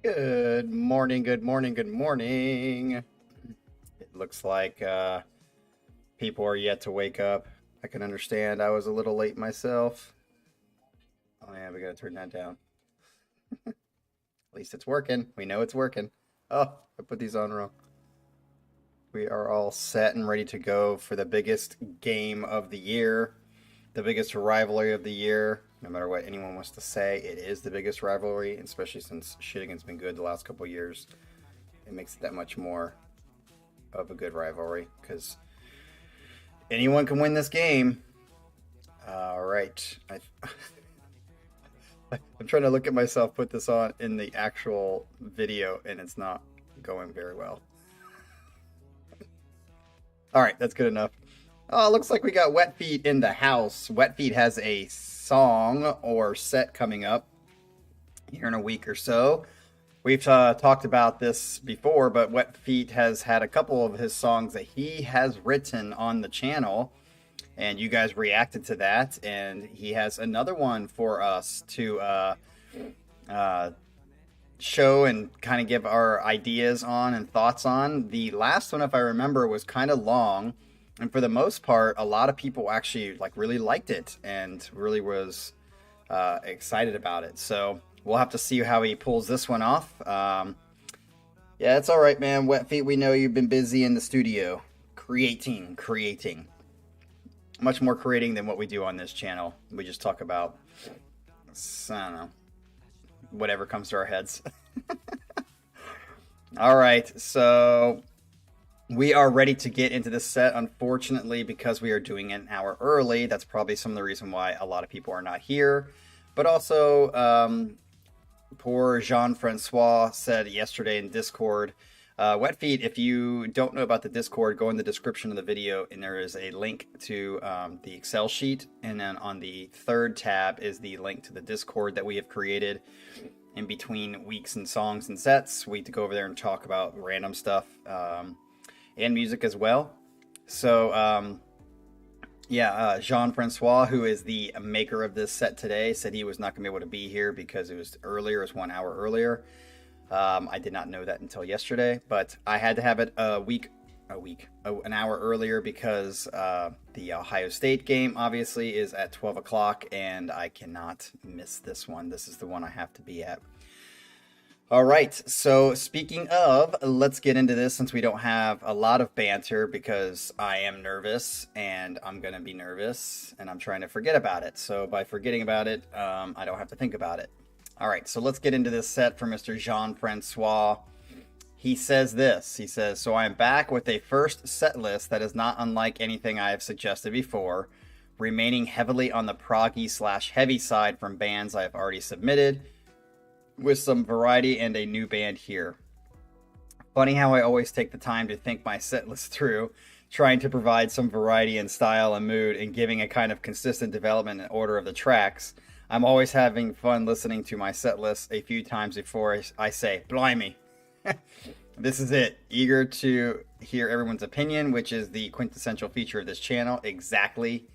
Good morning, good morning, good morning. It looks like people are yet to wake up. I can understand. I was a little late myself. Oh, yeah, we gotta turn that down. At least it's working. We know it's working. Oh, I put these on wrong. We are all set and ready to go for the biggest game of the year, the biggest rivalry of the year. No matter what anyone wants to say, it is the biggest rivalry, especially since Shittigan's been good the last couple of years. It makes it that much more of a good rivalry because anyone can win this game. All right. I'm trying to look at myself put this on in the actual video, and it's not going very well. All right, that's good enough. Oh, looks like we got Wet Feet in the house. Wet Feet has a song or set coming up here in a week or so. We've talked about this before, but Wet Feet has had a couple of his songs that he has written on the channel, and you guys reacted to that. And he has another one for us to show and kind of give our ideas on and thoughts on. The last one, if I remember, was kind of long, and for the most part, a lot of people actually really liked it and really was excited about it. So we'll have to see how he pulls this one off. Yeah, it's all right, man. Wet Feet, we know you've been busy in the studio creating. Much more creating than what we do on this channel. We just talk about, I don't know, whatever comes to our heads. All right, so we are ready to get into this set. Unfortunately, because we are doing it an hour early, that's probably some of the reason why a lot of people are not here. But also, poor Jean-Francois said yesterday in Discord, Wet Feet, if you don't know about the Discord, go in the description of the video, and there is a link to the Excel sheet. And then on the third tab is the link to the Discord that we have created in between weeks and songs and sets. We to go over there and talk about random stuff and music as well. So, Jean-Francois, who is the maker of this set today, said he was not going to be able to be here because it was earlier. It was 1 hour earlier. I did not know that until yesterday, but I had to have it an hour earlier because the Ohio State game obviously is at 12 o'clock, and I cannot miss this one. This is the one I have to be at. All right, so speaking of, let's get into this since we don't have a lot of banter because I am nervous and I'm going to be nervous and I'm trying to forget about it. So by forgetting about it, I don't have to think about it. All right, so let's get into this set for Mr. Jean-Francois. He says this. He says, so I am back with a first set list that is not unlike anything I have suggested before, remaining heavily on the proggy/heavy side from bands I have already submitted, with some variety and a new band here. Funny how I always take the time to think my set list through, trying to provide some variety in style and mood and giving a kind of consistent development and order of the tracks. I'm always having fun listening to my set list a few times before I say, blimey. This is it. Eager to hear everyone's opinion, which is the quintessential feature of this channel. Exactly.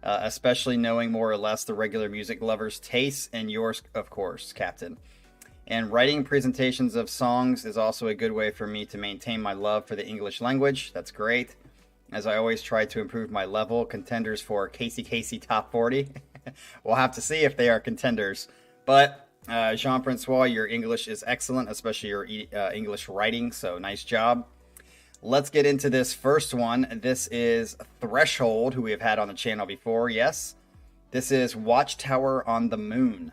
Especially knowing more or less the regular music lovers' tastes and yours, of course, Captain. And writing presentations of songs is also a good way for me to maintain my love for the English language. That's great. As I always try to improve my level, contenders for Casey Top 40. We'll have to see if they are contenders. But Jean-Francois, your English is excellent, especially your English writing, so nice job. Let's get into this first one. This is Threshold, who we have had on the channel before, yes. This is Watchtower on the Moon.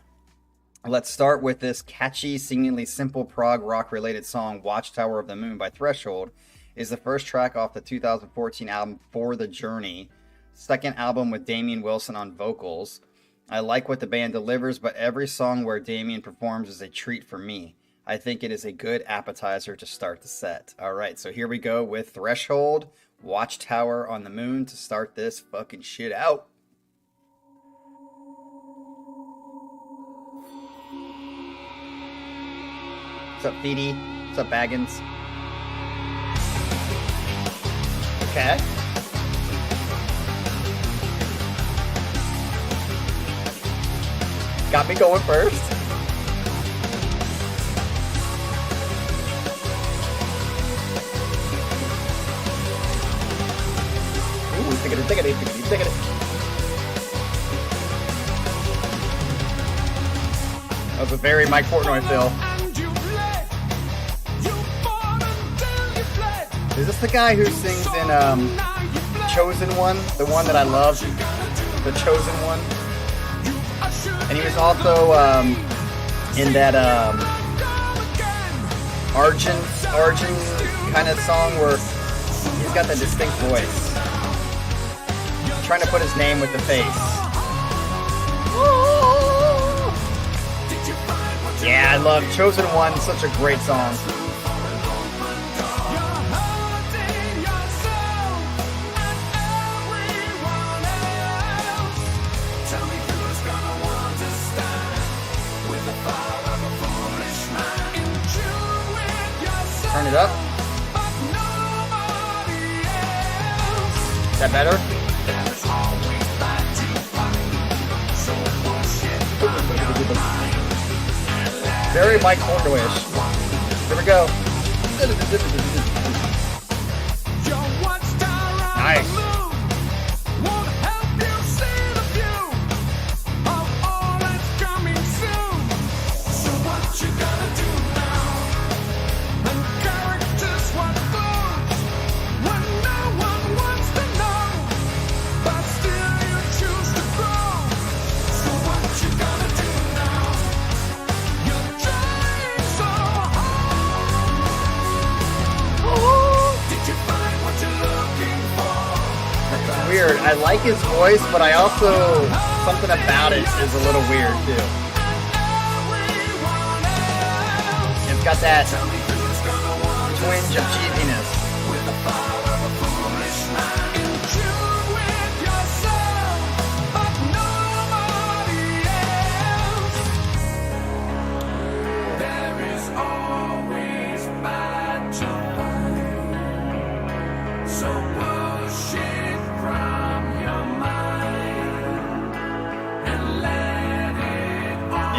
Let's start with this catchy, seemingly simple prog rock-related song, Watchtower of the Moon by Threshold, is the first track off the 2014 album For the Journey, second album with Damian Wilson on vocals. I like what the band delivers, but every song where Damian performs is a treat for me. I think it is a good appetizer to start the set. All right, so here we go with Threshold, Watchtower on the Moon to start this fucking shit out. What's up, Feedy? What's up, Baggins? Okay. Got me going first. That was a very Mike Portnoy fill. Is this the guy who sings in Chosen One? The one that I love? The Chosen One? And he was also in that Arjun kind of song where he's got that distinct voice. I'm trying to put his name with the face. Yeah, I love Chosen One, such a great song. Turn it up. Is that better? Very Mike Portnoy-ish. Here we go. Nice. Weird. I like his voice, but I also, something about it is a little weird too. It's got that twinge of cheesiness.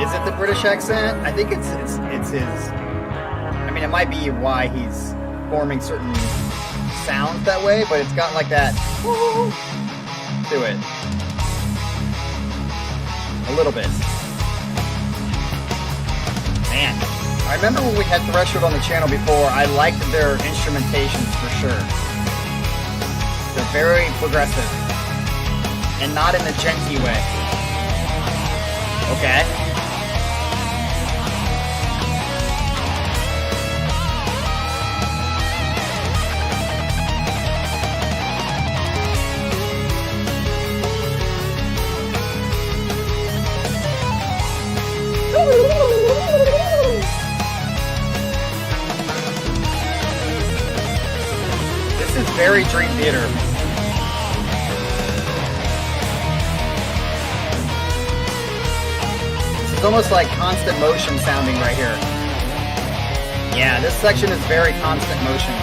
Is it the British accent? I think it's his. I mean, it might be why he's forming certain sounds that way, but it's got like that to it. A little bit. Man, I remember when we had Threshold on the channel before, I liked their instrumentations for sure. They're very progressive. And not in the genty way. Okay. This is very Dream Theater. This is almost like Constant Motion sounding right here. Yeah, this section is very Constant Motion.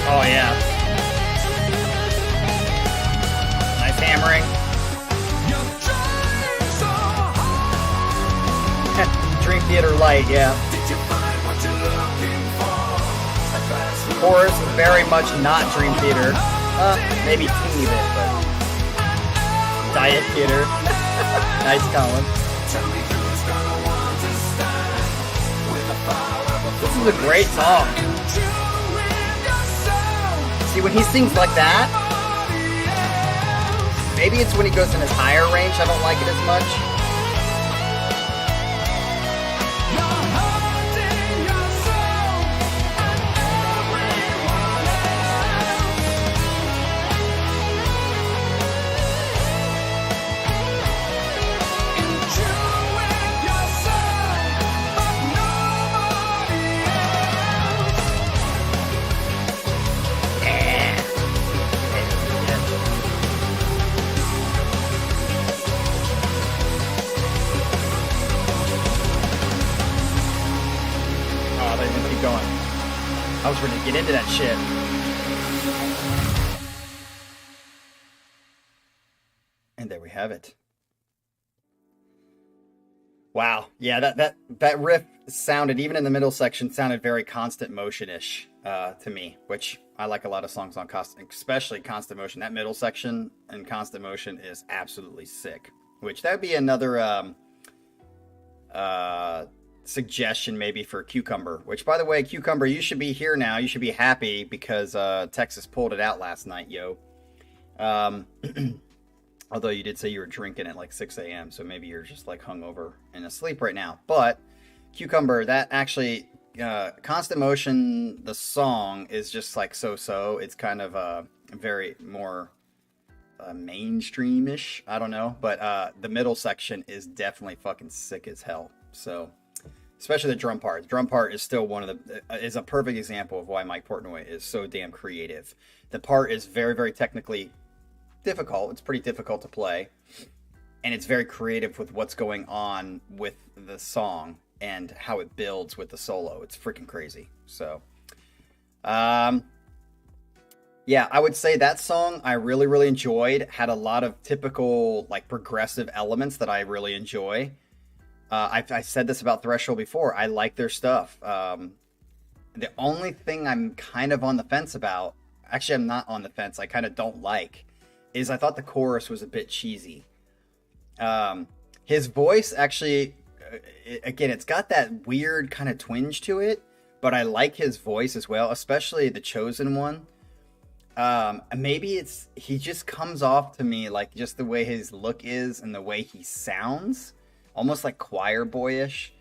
Oh yeah. Nice hammering. Dream Theater light, yeah. Chorus, very much not Dream Theater. Maybe teeny bit, but Diet Theater. Nice, Colin. This is a great song. See, when he sings like that, maybe it's when he goes in his higher range, I don't like it as much. I was ready to get into that shit. And there we have it. Wow. Yeah, that riff sounded, even in the middle section, sounded very Constant Motion-ish to me, which I like a lot of songs on especially Constant Motion. That middle section in Constant Motion is absolutely sick, which that would be another suggestion maybe for Cucumber, which, by the way, Cucumber, you should be here now. You should be happy because Texas pulled it out last night, yo. Although you did say you were drinking at like 6 a.m., so maybe you're just like hungover and asleep right now. But Cucumber, that actually, Constant Motion, the song is just like so-so. It's kind of very more mainstream-ish. I don't know. But the middle section is definitely fucking sick as hell. So, especially the drum part. The drum part is still is a perfect example of why Mike Portnoy is so damn creative. The part is very, very technically difficult. It's pretty difficult to play, and it's very creative with what's going on with the song and how it builds with the solo. It's freaking crazy. So yeah, I would say that song I really, really enjoyed. Had a lot of typical like progressive elements that I really enjoy. I said this about Threshold before. I like their stuff. The only thing I'm kind of on the fence about, actually I'm not on the fence, I kind of don't like, is I thought the chorus was a bit cheesy. His voice actually, again, it's got that weird kind of twinge to it, but I like his voice as well, especially the Chosen One. Maybe he just comes off to me like just the way his look is and the way he sounds, almost like choir boyish.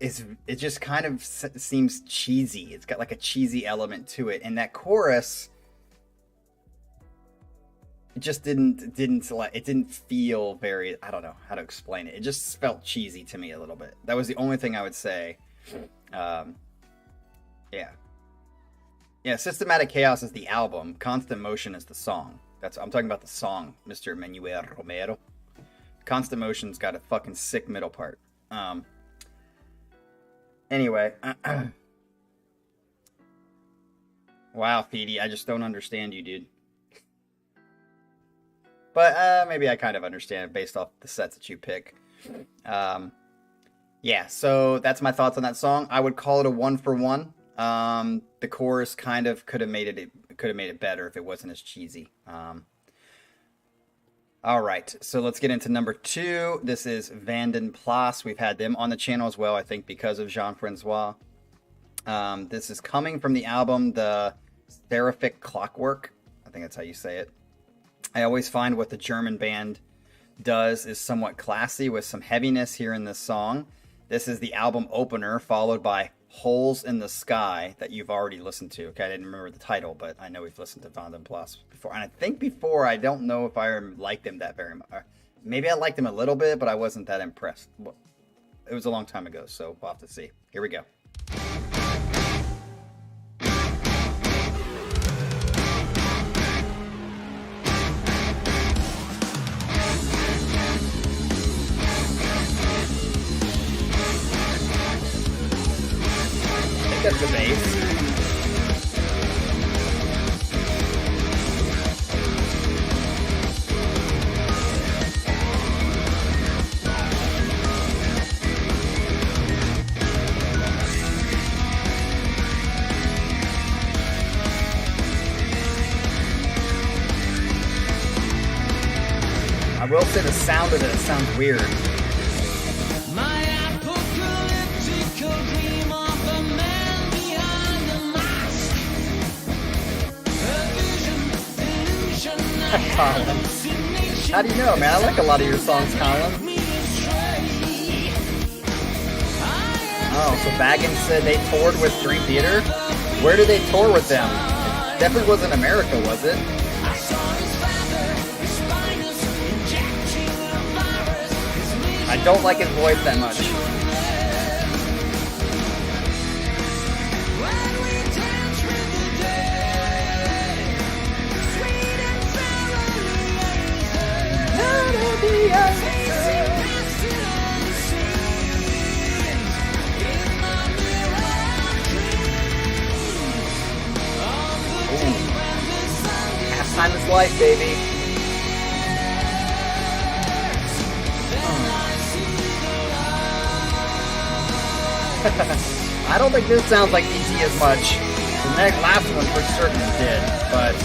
It just kind of seems cheesy. It's got like a cheesy element to it, and that chorus, it just didn't feel very, I don't know how to explain it. It just felt cheesy to me a little bit. That was the only thing I would say. Yeah. Systematic Chaos is the album. Constant Motion is the song. I'm talking about the song, Mr. Manuel Romero. Constant Motion's got a fucking sick middle part. Anyway. Wow, Feedy, I just don't understand you, dude. But maybe I kind of understand it based off the sets that you pick. Yeah, so that's my thoughts on that song. I would call it a 1-for-1. The chorus kind of could have made it better if it wasn't as cheesy. All right, so let's get into number 2. This is Vanden Plas. We've had them on the channel as well, I think, because of Jean-Francois. This is coming from the album The Seraphic Clockwork. I think that's how you say it. I always find what the German band does is somewhat classy with some heaviness here in this song. This is the album opener, followed by Holes in the Sky that you've already listened to. Okay, I didn't remember the title, but I know we've listened to Vanden Plas before. And I think before, I don't know if I liked them that very much. Maybe I liked them a little bit, but I wasn't that impressed. It was a long time ago, so we'll have to see. Here we go. That's the bass. I will say the sound of it sounds weird. Colin. How do you know, man? I like a lot of your songs, Colin. Oh, so Baggins said they toured with Dream Theater? Where did they tour with them? It definitely wasn't America, was it? I don't like his voice that much. Half time is life, baby. I don't think this sounds like E.T. as much. The next last one for certain did, but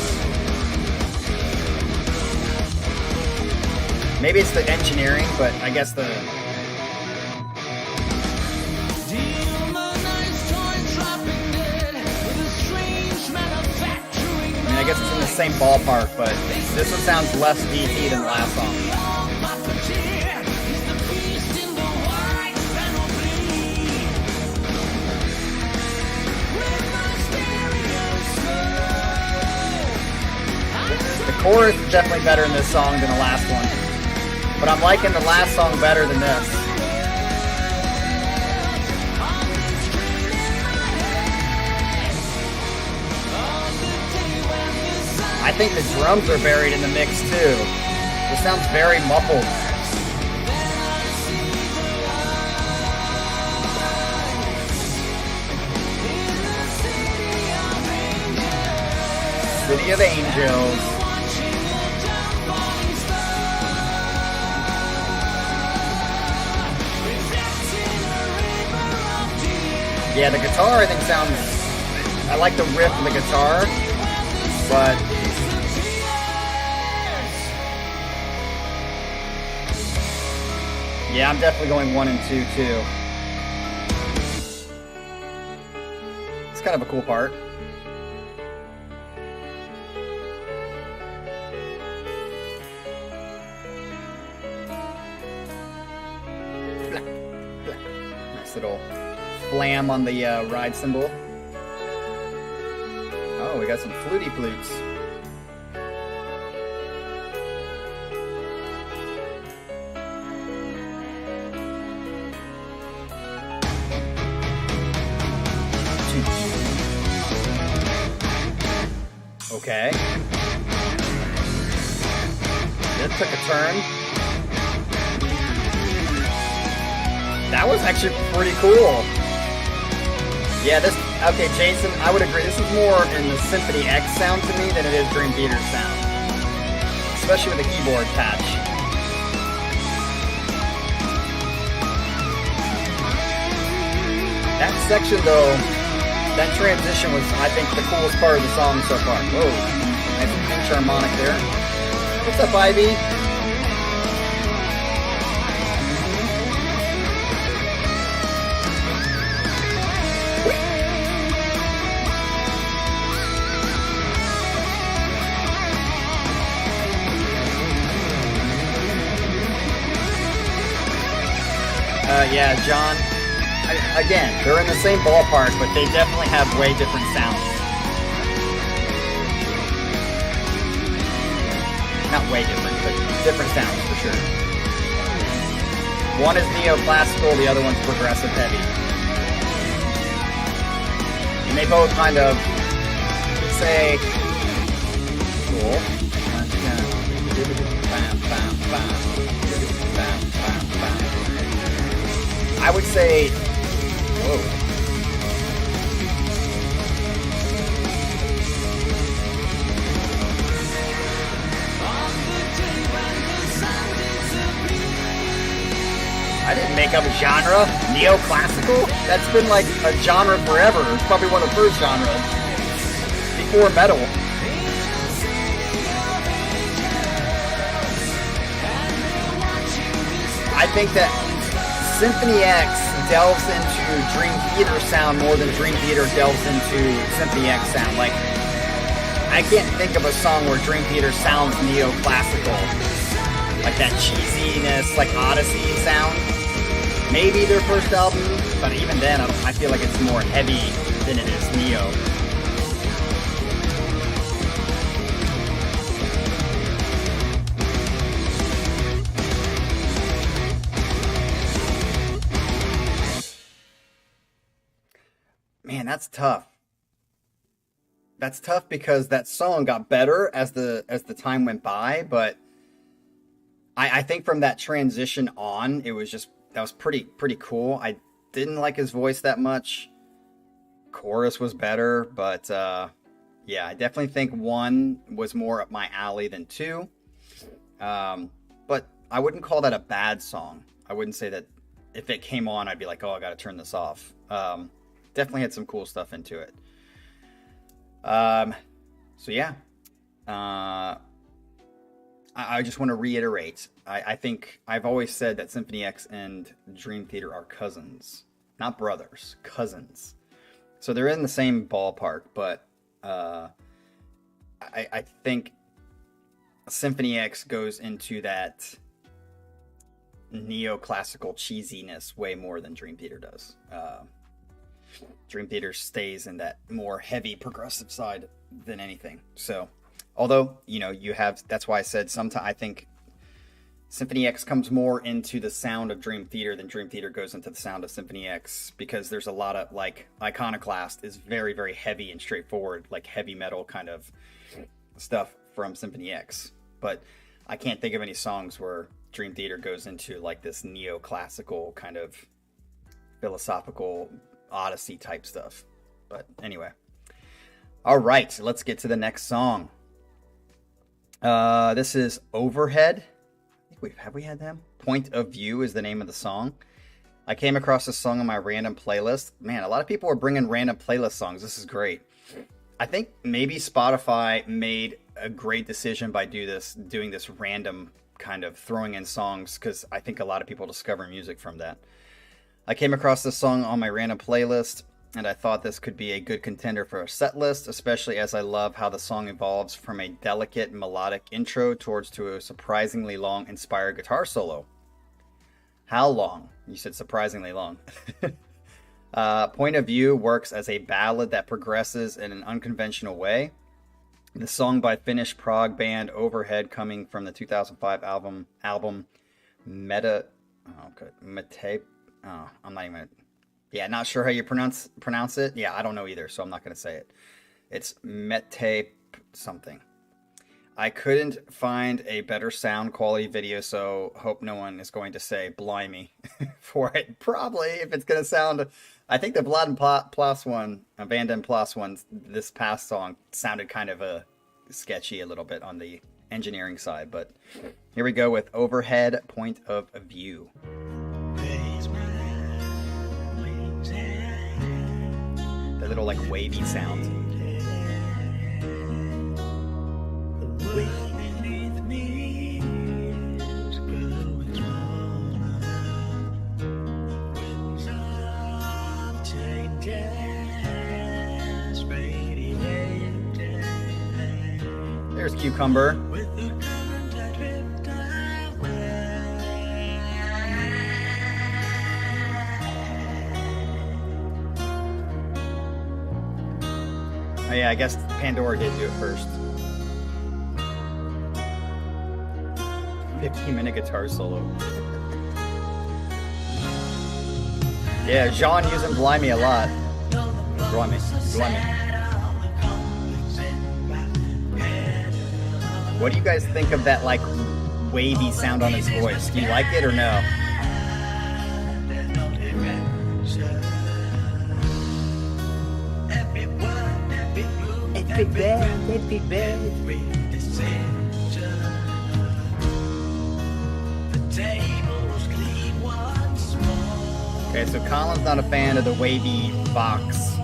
maybe it's the engineering, but I guess the I guess it's in the same ballpark, but this one sounds less E.T. than the last song. The chorus is definitely better in this song than the last one, but I'm liking the last song better than this. I think the drums are buried in the mix too. It sounds very muffled. City of Angels. Yeah, the guitar I think sounds... I like the riff of the guitar, but... yeah, I'm definitely going 1 and 2 too. It's kind of a cool part. Nice little flam on the ride cymbal. Oh, we got some fluty flutes. Okay. It took a turn. That was actually pretty cool. Yeah, this... okay, Jason, I would agree. This is more in the Symphony X sound to me than it is Dream Theater's sound. Especially with the keyboard patch. That section, though, that transition was, I think, the coolest part of the song so far. Whoa, nice pinch harmonic there. What's up, Ivy? Yeah, John. Again, they're in the same ballpark, but they definitely have way different sounds. Not way different, but different sounds for sure. One is neoclassical, the other one's progressive heavy. And they both kind of say, cool. I would say, whoa. I didn't make up a genre. Neoclassical? That's been like a genre forever. It's probably one of the first genres. Before metal. I think that Symphony X delves into Dream Theater sound more than Dream Theater delves into Symphony X sound. Like, I can't think of a song where Dream Theater sounds neoclassical. Like that cheesiness, like Odyssey sound. Maybe their first album, but even then, I feel like it's more heavy than it is neo. Man, that's tough. That's tough because that song got better as the time went by, but I think from that transition on, it was just, that was pretty cool. I didn't like his voice that much. Chorus was better, but yeah, I definitely think 1 was more up my alley than 2. But I wouldn't call that a bad song. I wouldn't say that if it came on, I'd be like, oh, I got to turn this off. Definitely had some cool stuff into it. So yeah, I just want to reiterate. I think I've always said that Symphony X and Dream Theater are cousins, not brothers, cousins. So they're in the same ballpark, but I think Symphony X goes into that neoclassical cheesiness way more than Dream Theater does. Dream Theater stays in that more heavy progressive side than anything. So, although, you know, you have, that's why I said sometimes I think Symphony X comes more into the sound of Dream Theater than Dream Theater goes into the sound of Symphony X, because there's a lot of, like, Iconoclast is very, very heavy and straightforward, like heavy metal kind of stuff from Symphony X. But I can't think of any songs where Dream Theater goes into like this neoclassical kind of philosophical Odyssey type stuff. But anyway. All right, let's get to the next song. This is Overhead. Have we had them? Point of View is the name of the song. I came across this song on my random playlist. Man, a lot of people are bringing random playlist songs. This is great. I think maybe Spotify made a great decision by doing this random kind of throwing in songs, because I think a lot of people discover music from that. I came across this song on my random playlist, and I thought this could be a good contender for a set list, especially as I love how the song evolves from a delicate melodic intro to a surprisingly long inspired guitar solo. How long? You said surprisingly long. Point of View works as a ballad that progresses in an unconventional way. The song by Finnish prog band Overhead, coming from the 2005 album Meta. Oh, good. Mete. Oh, I'm not even. Yeah, not sure how you pronounce it. Yeah, I don't know either, so I'm not going to say it. It's Mete something. I couldn't find a better sound quality video, so hope no one is going to say blimey for it. Probably, if it's going to sound. I think the Vanden Plas one, Vanden Plas one, this past song sounded kind of sketchy a little bit on the engineering side, but here we go with Overhead, Point of View. That little like wavy sound. There's Cucumber. Oh yeah, I guess Pandora did do it first. 15-minute guitar solo. Yeah, Jean using Blimey a lot. Blimey. What do you guys think of that like wavy sound on his voice? Do you like it or no? Happy birthday. Okay, so Colin's not a fan of the wavy box.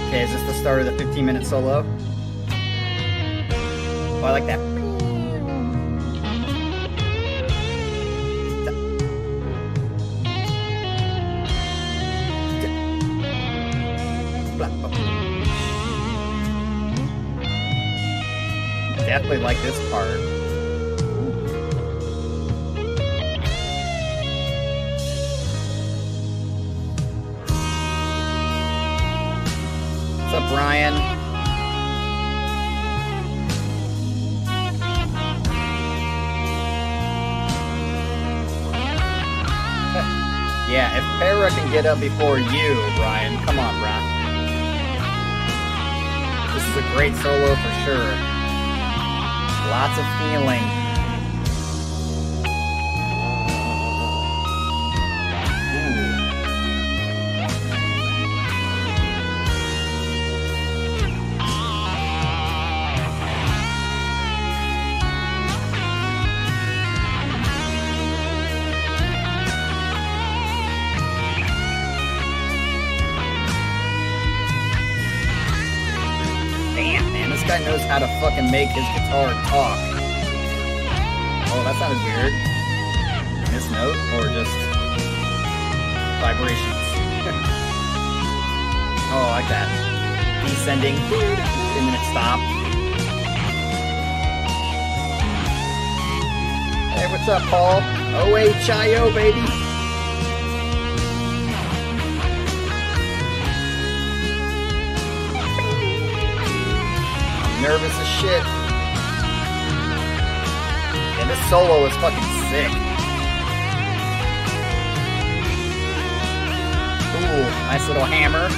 Okay, is this the start of the 15-minute solo? Oh, I like that. Definitely like this part. What's up, Brian? Yeah, if Para can get up before you, Brian, come on, Brian. This is a great solo for sure. Lots of feeling. guy knows how to fucking make his guitar talk. Oh, that sounded weird. This note or just vibrations? Oh, I like that. Descending, and then it stopped. Hey, what's up, Paul? OHIO, baby. I'm nervous as shit. And this solo is fucking sick. Ooh, nice little hammer.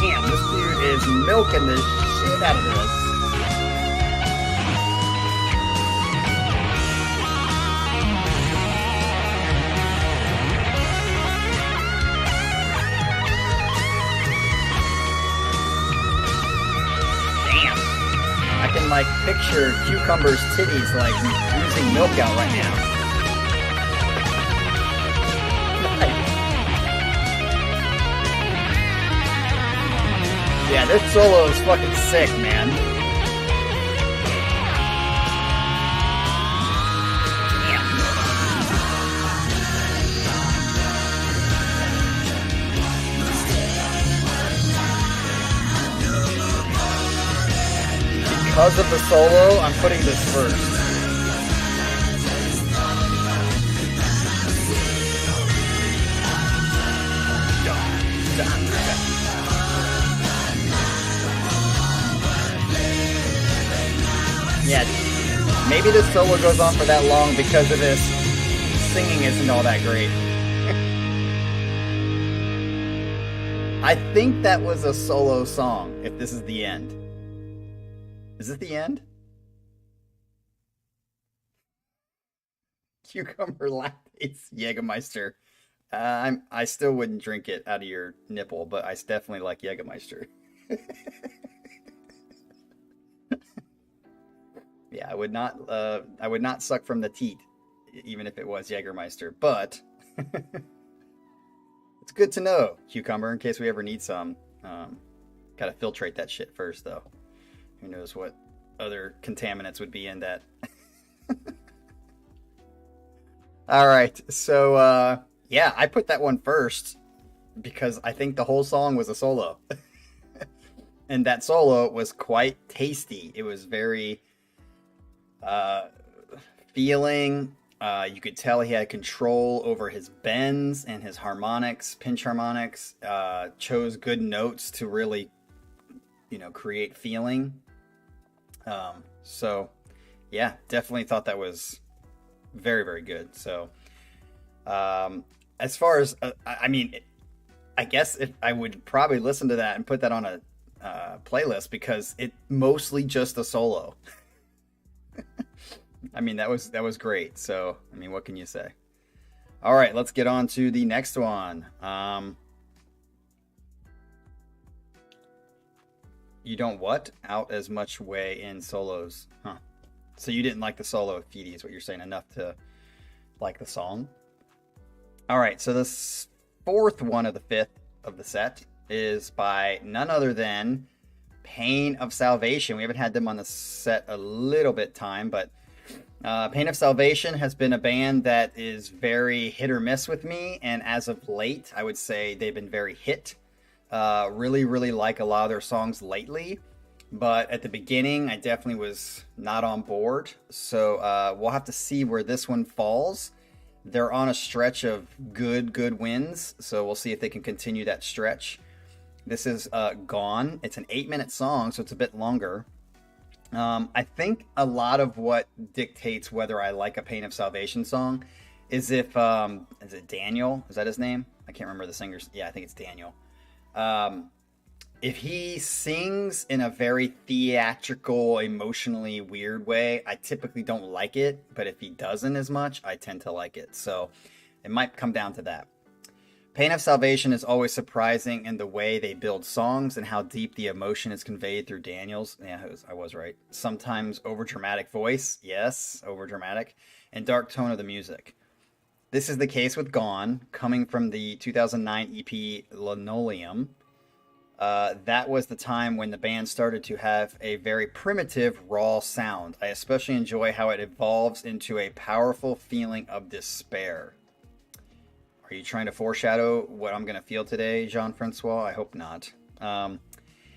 Damn, this dude is milking the shit out of this. Damn. I can like picture Cucumber's titties like oozing milk out right now. Yeah, this solo is fucking sick, man. Because of the solo, I'm putting this first. Yeah, maybe this solo goes on for that long because of this singing isn't all that great. I think that was a solo song, if this is the end. Is it the end? Cucumber lactates Jägermeister. I still wouldn't drink it out of your nipple, but I definitely like Jägermeister. Yeah, I would not suck from the teat, even if it was Jägermeister, but it's good to know, Cucumber, in case we ever need some. Gotta filtrate that shit first, though. Who knows what other contaminants would be in that. All right, so yeah, I put that one first because I think the whole song was a solo. And that solo was quite tasty. It was very feeling. You could tell he had control over his bends and his harmonics, pinch harmonics. Chose good notes to really, create feeling. So yeah, definitely thought that was very, very good. So as far as I guess if I would probably listen to that and put that on a playlist because it mostly just a solo. I mean, that was great. So, I mean, what can you say? All right, let's get on to the next one. You don't what? Out as much way in solos. Huh. So you didn't like the solo of Feedy is what you're saying, enough to like the song? All right, so this fourth one of the fifth of the set is by none other than Pain of Salvation. We haven't had them on the set a little bit time, but Pain of Salvation has been a band that is very hit or miss with me, and as of late, I would say they've been very hit. Really, really like a lot of their songs lately, but at the beginning, I definitely was not on board, so we'll have to see where this one falls. They're on a stretch of good wins, so we'll see if they can continue that stretch. This is Gone. It's an 8-minute song, so it's a bit longer. I think a lot of what dictates whether I like a Pain of Salvation song is if, is it Daniel? Is that his name? I can't remember the singer's. Yeah, I think it's Daniel. If he sings in a very theatrical, emotionally weird way, I typically don't like it. But if he doesn't as much, I tend to like it. So it might come down to that. Pain of Salvation is always surprising in the way they build songs and how deep the emotion is conveyed through Daniel's. Yeah, I was right. Sometimes overdramatic voice. Yes, overdramatic. And dark tone of the music. This is the case with Gone, coming from the 2009 EP Linoleum. That was the time when the band started to have a very primitive, raw sound. I especially enjoy how it evolves into a powerful feeling of despair. Are you trying to foreshadow what I'm going to feel today, Jean-Francois? I hope not.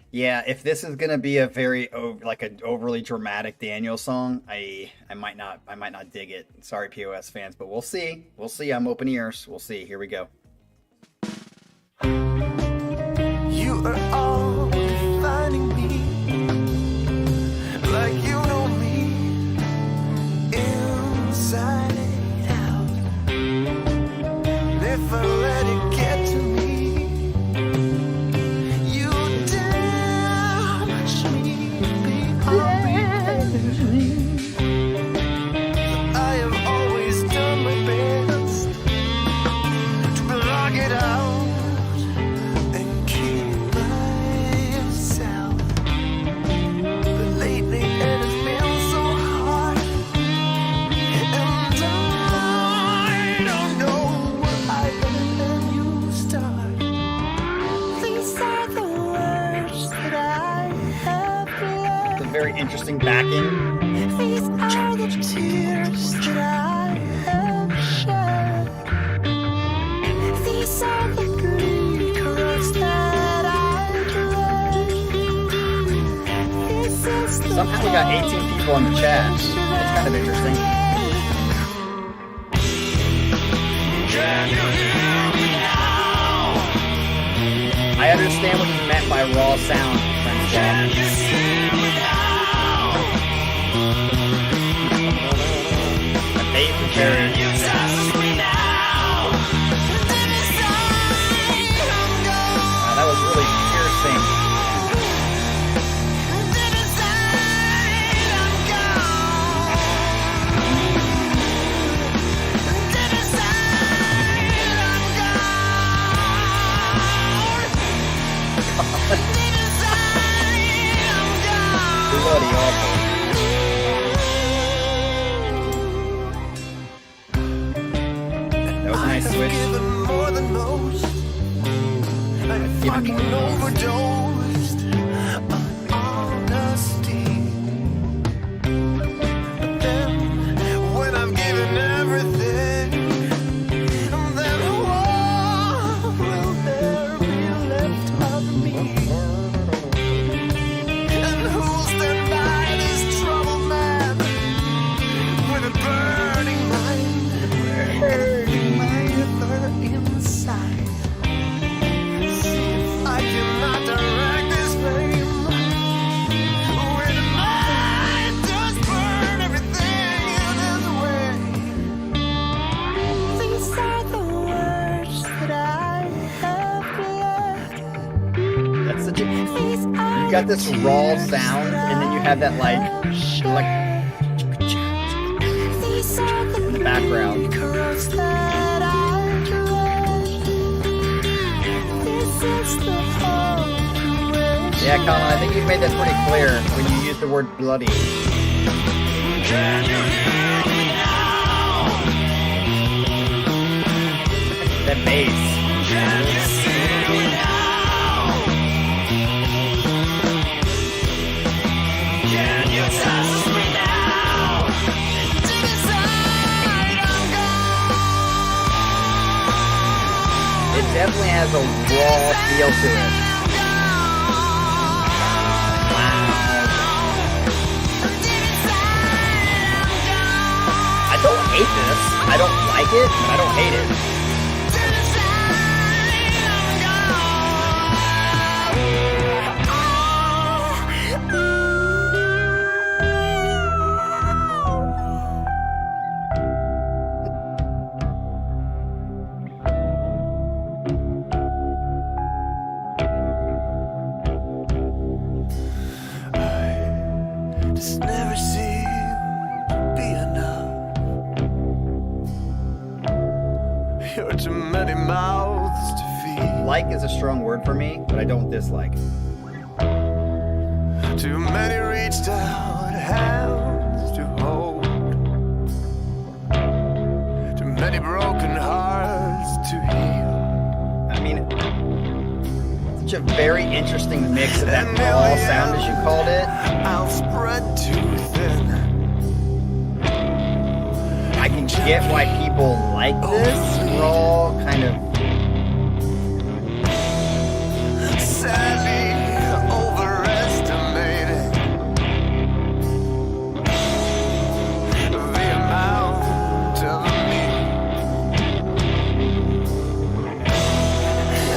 Yeah, if this is going to be a very like an overly dramatic Daniel song, I might not dig it. Sorry, POS fans, but we'll see. We'll see. I'm open ears. We'll see. Here we go. You are all finding me like you know me inside and out. And if I let it get to me, you damage me beyond repair. I have always done my best to block it out. Very interesting backing. These are the tears that I have shed. These are the secrets that I dread. Somehow we got 18 people in the chat. It's kind of interesting. Can you hear me now? I understand what you meant by raw sound, friends chat. Can you touch me now? That was really piercing. Bloody awful. Switch. More than most. I've fucking overdosed on honesty. But then, when I'm given everything, then what will there be left of me? And who'll stand by this troubled man with a burning mind? Inside. See if I cannot direct this flame when the mind does burn everything in its way. These are the words that I have left. That's such a... You got this raw sound, and then you have that like in the background. Yeah, Colin, I think you've made that pretty clear when you use the word bloody. Can you hear me now? That bass. Can you see me now? Can you touch me now? Deep inside I'm gone. It definitely has a raw feel to it. I don't hate this. I don't like it, but I don't hate it. just never seem to be enough. You're too many mouths to feed. Like is a strong word for me, but I don't dislike. Too many reached out hands to hold. Too many broken hearts to heal. I mean, such a very interesting mix of that raw sound, as you called it. I'll spread too thin. I can get why people like this raw kind of. Sadly overestimated the amount of me.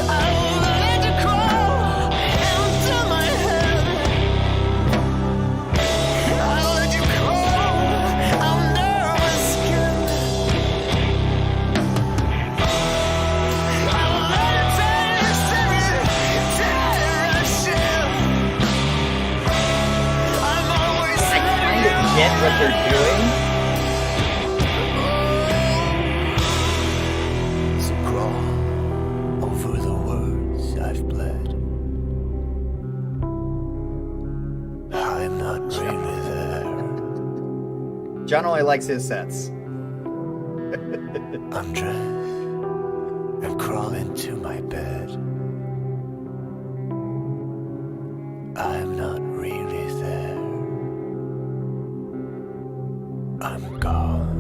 I'll let you crawl into my head. I'll let you crawl under my skin. I'll let it taste every direction. I'm always I kind of get what they're doing. So crawl over the words I've bled. I'm not really there. John only likes his sets. Undress and crawl into my bed. I'm not really there. I'm gone.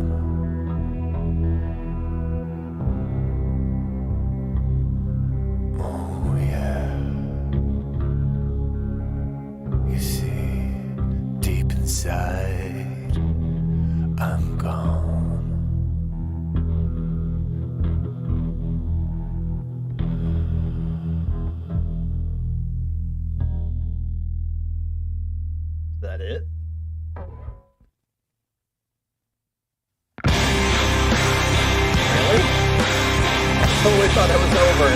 Oh yeah. You see, deep inside, I'm gone. Is that it? Really? I totally thought it was over.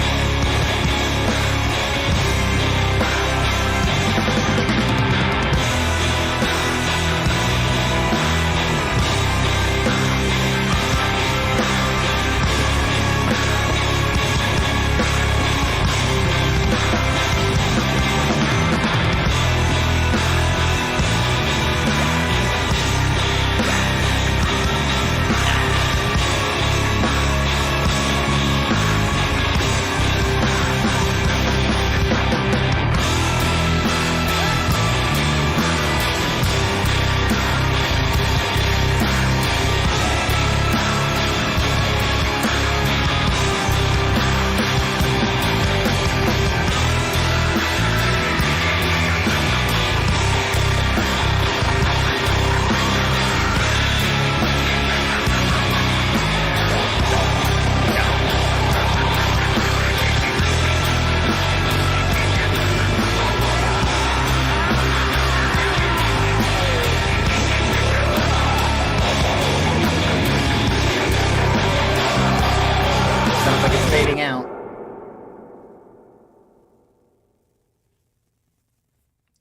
Sounds like it's fading out.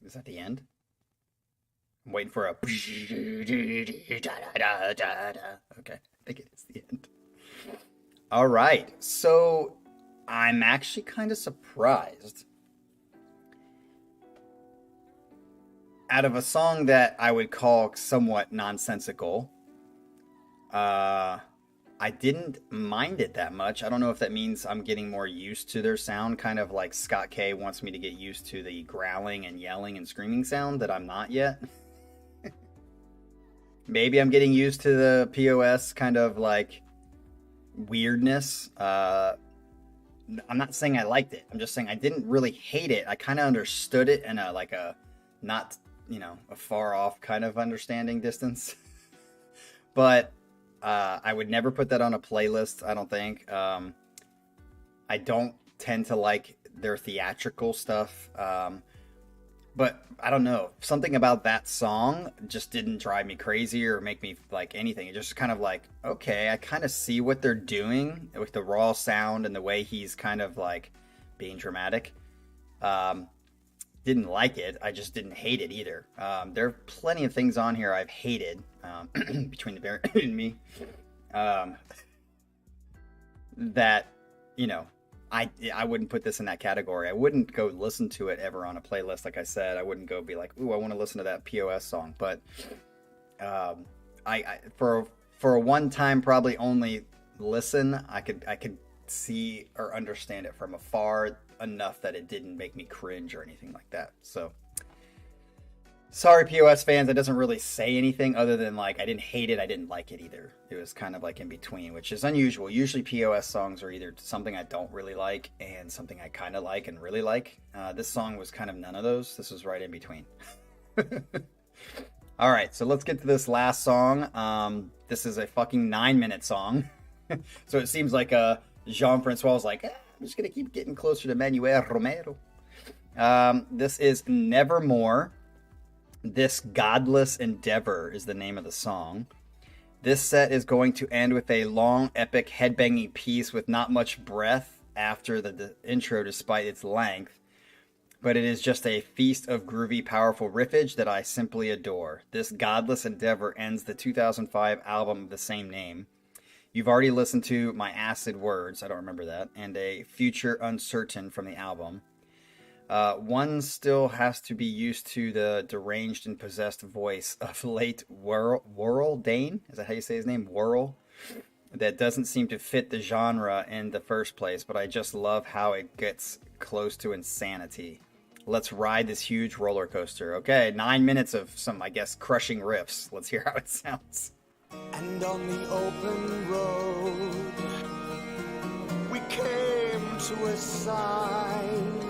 Is that the end? I'm waiting for a. Okay, I think it is the end. All right, so I'm actually kind of surprised. Out of a song that I would call somewhat nonsensical, I didn't mind it that much. I don't know if that means I'm getting more used to their sound, kind of like Scott K wants me to get used to the growling and yelling and screaming sound that I'm not yet. Maybe I'm getting used to the POS kind of like weirdness. I'm not saying I liked it. I'm just saying I didn't really hate it. I kind of understood it in a not, a far off kind of understanding distance. But I would never put that on a playlist, I don't think. I don't tend to like their theatrical stuff. But I don't know. Something about that song just didn't drive me crazy or make me like anything. It just kind of like, okay, I kind of see what they're doing with the raw sound and the way he's kind of like being dramatic. didn't like it. I just didn't hate it either. There are plenty of things on here I've hated between the bear and me. That, you know, I wouldn't put this in that category. I wouldn't go listen to it ever on a playlist. Like I said, I wouldn't go be like, ooh, I want to listen to that POS song. But I for a one time probably only listen, I could see or understand it from afar enough that it didn't make me cringe or anything like that. So sorry, POS fans, it doesn't really say anything other than like I didn't hate it, I didn't like it either. It was kind of like in between, which is unusual. Usually POS songs are either something I don't really like and something I kind of like and really like. This song was kind of none of those. This was right in between. All right, so let's get to this last song. This is a fucking 9-minute song. So it seems like Jean-Francois was like, I'm just going to keep getting closer to Manuel Romero. This is Nevermore. This Godless Endeavor is the name of the song. This set is going to end with a long, epic, headbanging piece with not much breath after the intro despite its length. But it is just a feast of groovy, powerful riffage that I simply adore. This Godless Endeavor ends the 2005 album of the same name. You've already listened to My Acid Words, I don't remember that, and a Future Uncertain from the album. One still has to be used to the deranged and possessed voice of late Worrell Dane. Is that how you say his name? Worrell? That doesn't seem to fit the genre in the first place, but I just love how it gets close to insanity. Let's ride this huge roller coaster. Okay, 9 minutes of some, I guess, crushing riffs. Let's hear how it sounds. And on the open road, we came to a sign.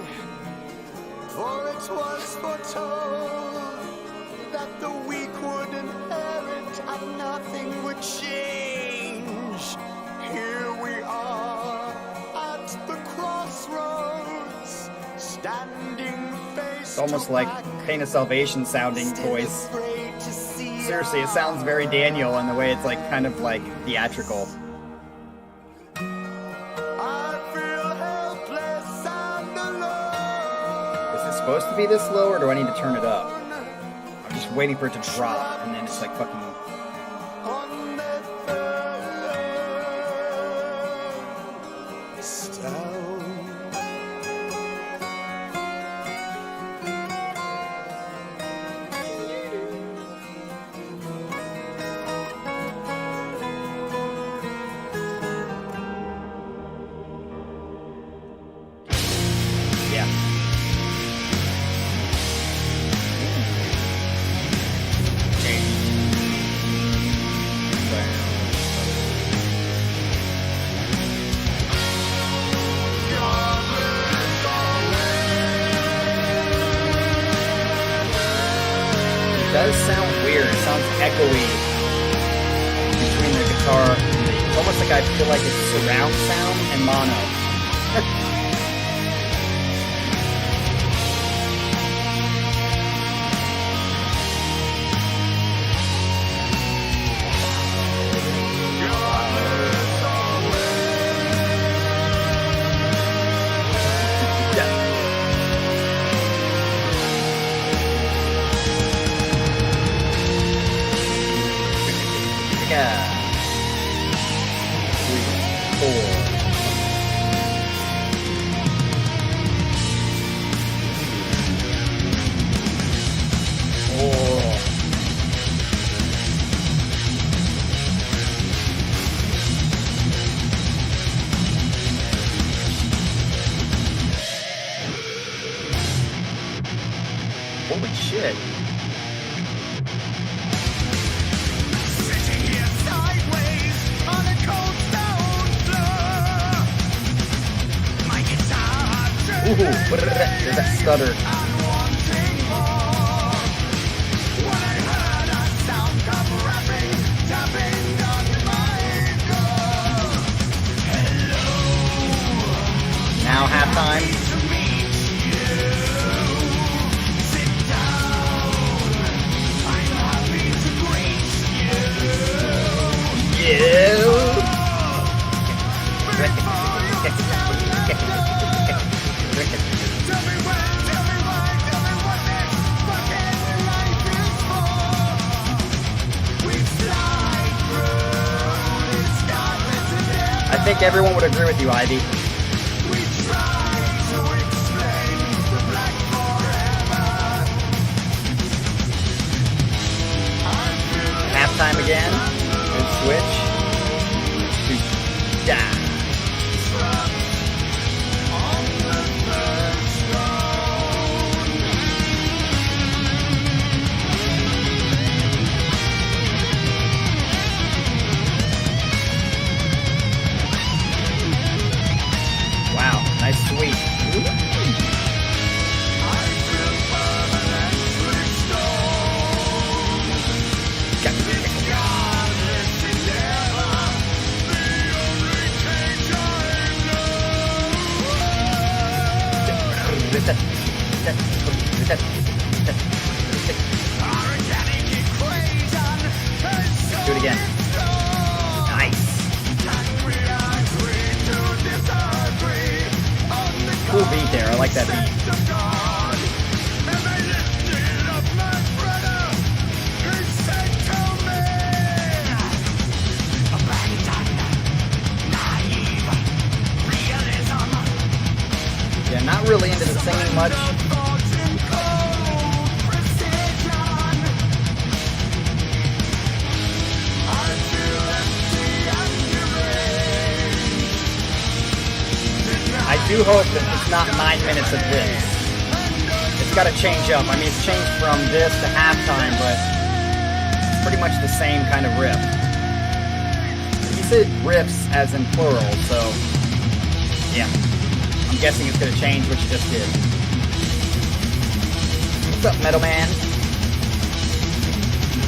For it was foretold that the weak would inherit and nothing would change. Here we are at the crossroads, standing face It's almost like Pain of Salvation sounding voice. Seriously, it sounds very Daniel in the way it's like kind of like theatrical. Supposed to be this low, or do I need to turn it up? I'm just waiting for it to drop, and then it's like fucking... does sound weird. It sounds echoey between the guitar and the... It's almost like I feel like it's surround sound and mono. Holy shit. Sitting here sideways on a cold stone floor. My guitar Ooh, what is that? There's that stutter. and wanting more. When I heard a sound come rapping, tapping on my door. Hello. Now halftime. To meet you. Sit down. I'm happy to greet you. Before you tell me, tell me when, think everyone would agree with you, Ivy. We try to explain the black forever. Halftime again. Good switch. Yeah. Wow, nice sweep. Do it again. Nice. Cool beat there. I like that beat. Yeah, not really into the singing much. I do hope that it's not 9 minutes of this. It's got to change up. I mean, it's changed from this to halftime, but it's pretty much the same kind of riff. He said riffs as in plural, so yeah. I'm guessing it's going to change what you just did. What's up, Metal Man?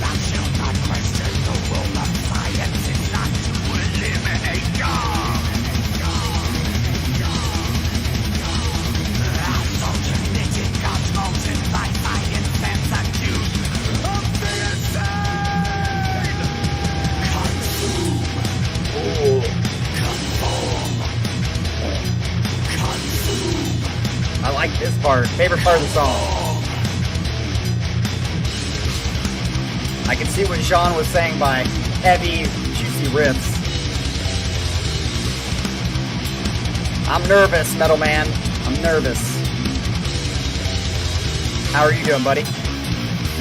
Thou shalt not question the role of science is not to eliminate God. So committed God's motion by science and accused of suicide. Consume. Conform. Consume. I like this part. Favorite part of the song. I can see what Sean was saying by heavy, juicy riffs. I'm nervous, Metal Man. I'm nervous. How are you doing, buddy?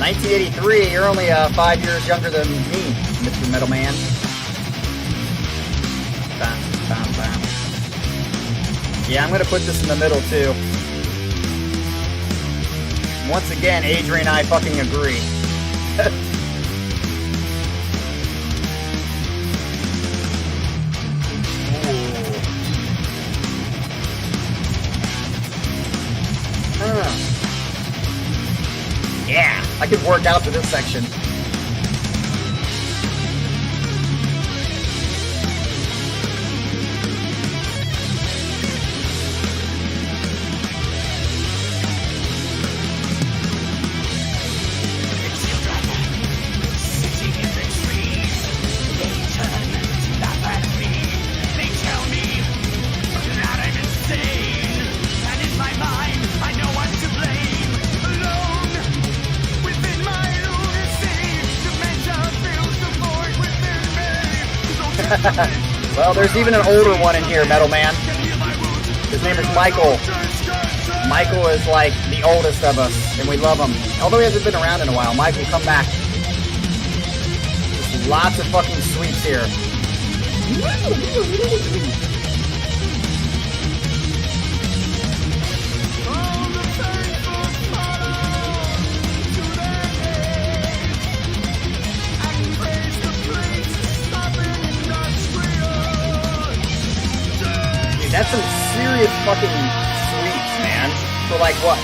1983. You're only 5 years younger than me, Mr. Metal Man. Bam, bam, bam. Yeah, I'm gonna put this in the middle too. Once again, Adrian and I fucking agree. Yeah, I could work out to this section. Well, there's even an older one in here, Metal Man. His name is Michael. Michael is like the oldest of us, and we love him. Although he hasn't been around in a while. Michael, come back. There's lots of fucking sweeps here. That's some serious fucking sweeps, man. For like what?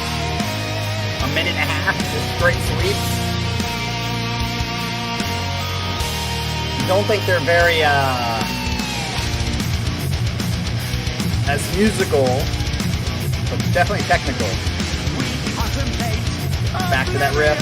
A minute and a half? Just straight sweeps? Don't think they're very, as musical, but definitely technical. Back to that riff.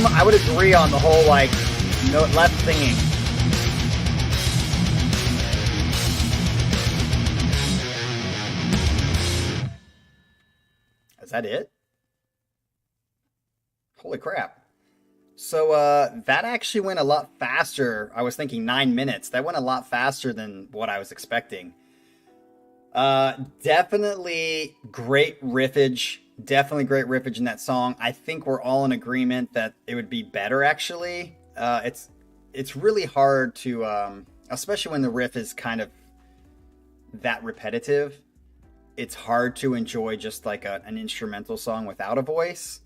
I would agree on the whole, like, no left singing. Is that it? Holy crap. So that actually went a lot faster. I was thinking 9 minutes. That went a lot faster than what I was expecting. Definitely great riffage. Definitely great riffage in that song. I think we're all in agreement that it would be better actually. It's really hard to especially when the riff is kind of that repetitive. It's hard to enjoy just like an instrumental song without a voice.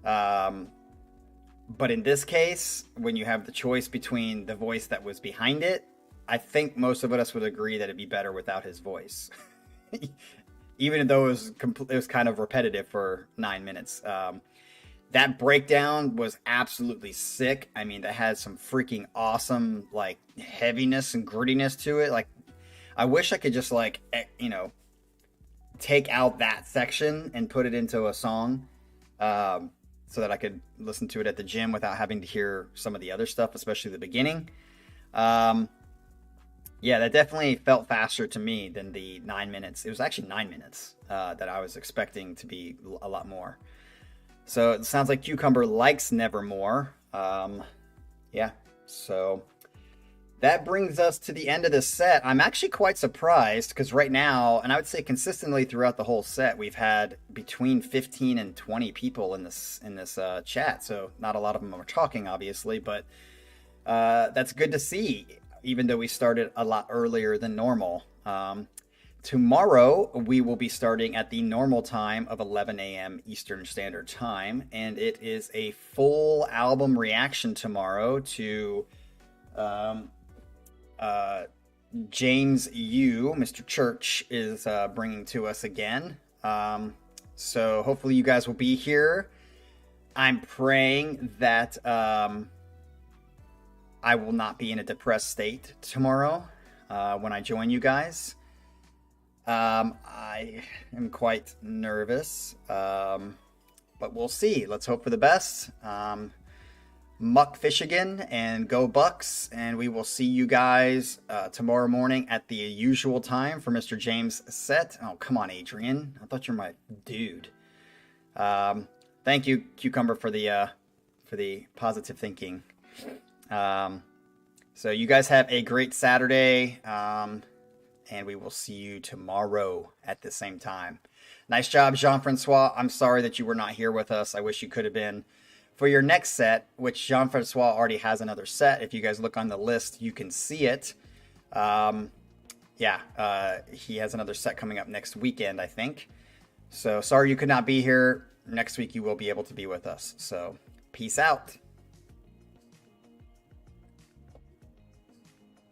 But in this case, when you have the choice between the voice that was behind it, I think most of us would agree that it'd be better without his voice. Even though it was kind of repetitive for 9 minutes. That breakdown was absolutely sick. I mean, that had some freaking awesome, like, heaviness and grittiness to it. Like, I wish I could just, like, take out that section and put it into a song. So that I could listen to it at the gym without having to hear some of the other stuff, especially the beginning. Yeah, that definitely felt faster to me than the 9 minutes. It was actually 9 minutes that I was expecting to be a lot more. So it sounds like Cucumber likes Nevermore. Yeah, so that brings us to the end of this set. I'm actually quite surprised because right now, and I would say consistently throughout the whole set, we've had between 15 and 20 people in this chat. So not a lot of them are talking, obviously, but that's good to see, even though we started a lot earlier than normal. Tomorrow, we will be starting at the normal time of 11 a.m. Eastern Standard Time, and it is a full album reaction tomorrow to James Yu, Mr. Church, is bringing to us again. So hopefully you guys will be here. I'm praying that I will not be in a depressed state tomorrow when I join you guys. I am quite nervous, but we'll see. Let's hope for the best. Muck fish again and go Bucks, and we will see you guys tomorrow morning at the usual time for Mr. James' set. Oh, come on, Adrian. I thought you were my dude. Thank you, Cucumber, for the positive thinking. So you guys have a great Saturday, and we will see you tomorrow at the same time. Nice job, Jean-Francois. I'm sorry that you were not here with us. I wish you could have been. For your next set, which Jean-Francois already has another set, if you guys look on the list, you can see it. He has another set coming up next weekend, I think. So sorry you could not be here. Next week you will be able to be with us. So peace out.